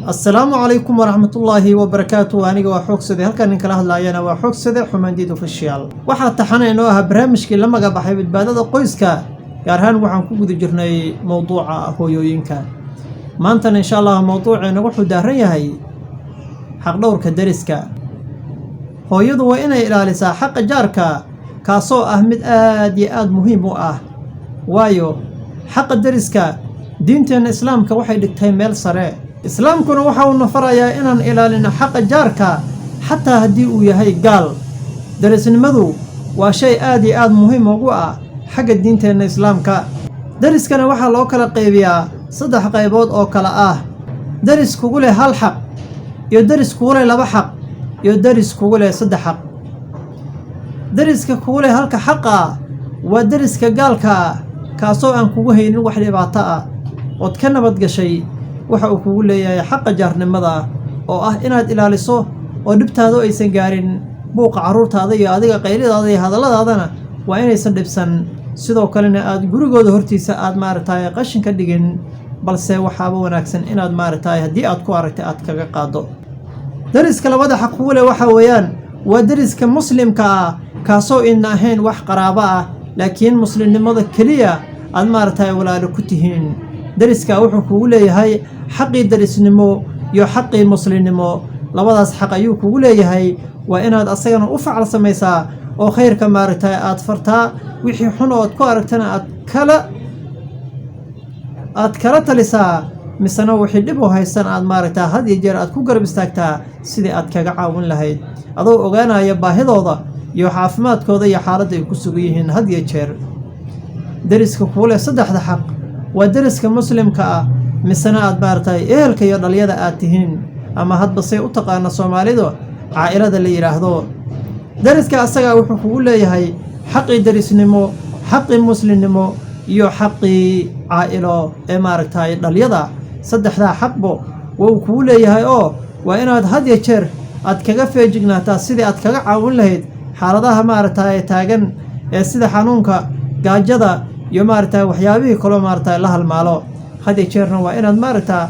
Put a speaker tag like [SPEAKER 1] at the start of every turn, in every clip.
[SPEAKER 1] السلام عليكم ورحمة الله وبركاته. أنا وحوك سدي هل كان كلا هلا أنا وحوك سدي حمدي دوفشيال واحد تحنا إنه برنامج كي لما جاب حبيب بدأ قويسكا يارهان وحن كود جرني موضوع هو ينكا ما أنت إن شاء الله موضوع نروح دارية هي حق دور كدرسكا هو يدو إنا إلى لسا حق جاركا كاسو أحمد آد مهم وايو حق الدرسكا دينتين الإسلام كوحي دكتين ميل صريح إسلام كنا وحاول نفريا إنن إلى لنا حق جاركا حتى هديء يهي قال درس المذو وشيء آد مهم وقوع حق الدينتين الإسلام كا درس كنا وحاول أوكلا قيبيا صدح قيبود أوكلا درس كقوله هل حق يدرس كقوله لبا حق يدرس كقوله صدح حق درس كقوله هل كحقا ودرس كقالكا كاسو أن كقوله إنو وحلي بعطاء وتكنبت قشي waxa uu kugu leeyahay xaq jaarnimada oo ah inaad ilaaliso oo dhibtaadu aysan gaarin buuqa caruurtaada iyo adiga qaylidaada iyo hadalladaadana waa inaysan dhibsan sidoo kalena aad gurigooda hortiisa aad maartay qashin ka dhigin balse waxaaba wanaagsan inaad maartay hadii aad ku aragtay aad kaga qaado dariska labada xaq u leh waxa weeyaan waa dariska muslimka ah kaasoo in ahayn wax qaraabo ah laakiin muslimnimada kaliya aad maartay walaalo ku tihiin dariska wuxuu kugu leeyahay xaqii darisnimo iyo xaqii muslimnimo labadaas xaq ayuu kugu leeyahay waa inaad asagana u facal samaysaa oo khayrka maartay aad fartaa wixii xun oo aad ku aragtana aad kala talisaa misana wixii dhib u haysan aad maartay had iyo jeer aad ku garab istaagtaa sidii aad kaga caawin lahayd adoo ogaanaya baahidooda iyo caafimaadkooda iyo xaaladda ay ku sugan yihiin had iyo jeer dariska kugu leh saddexda xaq waa dariska muslimka ah misana aad maartay ehelka iyo dhaliyada aad tihiin ama hadba say u taqaana Soomaalidu caa'ilada la yiraahdo dariska asaga wuxuu kugu leeyahay xaqi darisnimo xaqi muslimnimo iyo xaqi caa'ilo ee maartay dhaliyada saddexda xaqbo wuu kugu leeyahay oo waa inaad had iyo jeer aad kaga feejignaataa sidii aad kaga caawin lahayd xaaladaha maartay taagan ee sida xanuunka gaajada iyo maartay waxyaabihii kale maartay la halmaalo hadii jeerna waa inaad maartay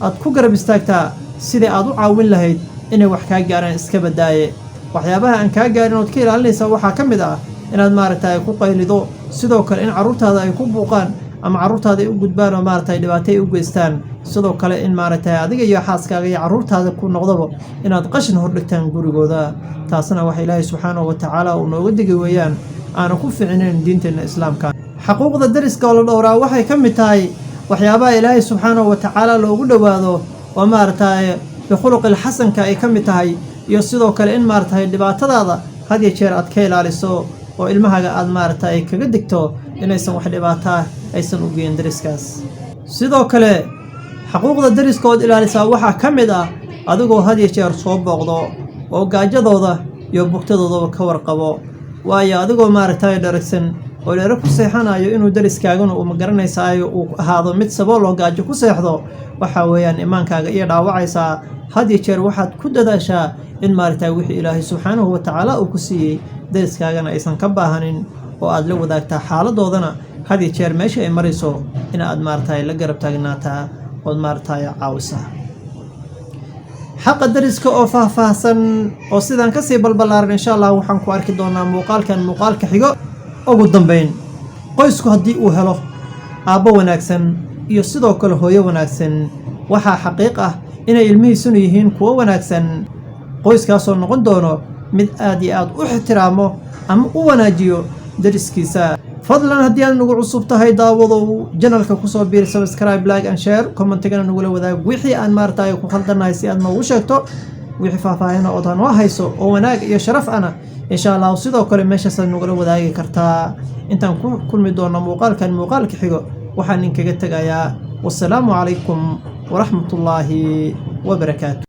[SPEAKER 1] aad ku garab istaagtaa sidii aad u caawin lahayd inay wax ka gaaraan iska badaaye waxyaabaha aan ka gaarin oo ka ilaalinaysa waxa kamid ah inaad maartay ku qaylido sidoo kale in caruurtaada ay ku buuqaan ama caruurtaada ay u gudbaan oo maartay dhibaato ay u geystaan sidoo kale in maartay adiga iyo xaaskaaga iyo caruurtaada ku noqdaba inaad qashin hor dhigtaan gurigooda taasna waxa Ilaahay subxaanahu wa ta'ala uu nooga digay weeyaan aan ku fiicneen diinteena islaamka حقوق الدرس قالوا دورا waxay kamid tahay waxyaabaha Ilaahay subhanahu wa ta'ala loogu dhawaado oo maartay khuluqul hasanka ay kamid tahay iyo sidoo kale in maartay dhibaatadaada hadii jeer aad ka ilaaliso oo ilmahaga aad maartay kaga digto inaysan wax dhibaato aysan u geeyin dariskaas sidoo kale xuquuqda dariskood ilaalisa waxa kamid ah adigoo hadii jeer soo booqdo oo gaajadooda iyo bugtadooda ka warqabo waayo adigoo maartay dharagsan oo leero ku seexanayo inuu dariskaaguna uu magaranaysayo uu ahaado mid sabool oo gaajo ku seexdo waxa weeyaan imaankaaga iyo dhaawacaysa hadii jeer waxaad ku dadaashaa in maartay wixii Ilaahay subhanahu wa ta'ala uu ku siiyay dariskaagana aysan ka baahanin oo aad la wadaagtaa xaaladoodana hadii jeer meesha ay marayso in aad maartay la garab taagnaataa oo maartay caawisa حق الدرس كأوفا فاحسن أو سيدان كسي بالبلار إن شاء الله وحن كوارك دونا موقال كحيقو أو قدام بين قيسكو هدي هلو أبو وناكسن يصدو كل هو وناكسن وحا حقيقة إن علمي سنيهين كو وناكسن قيسكا نقول دونو من آدي احترامه أم وناجيو درس كيسا فضلا هديان نقول عصوبته هاي داوضو جنالك كوسو بير سبسكرايب لايك ان شير كومنت كنا نقول وذا وixii aan maartay ku khaldanahay si aad ma u sheegto wixii faahfaahin oo tan hayso oo wanaag iyo sharaf ana insha Allah sidoo kale meesha san nugula wadaagi kartaa intaan ku kulmi doono muuqaalka xigo waxaan ninkaga tagayaa wassalaamu calaykum wa rahmatullaahi wa barakaatuh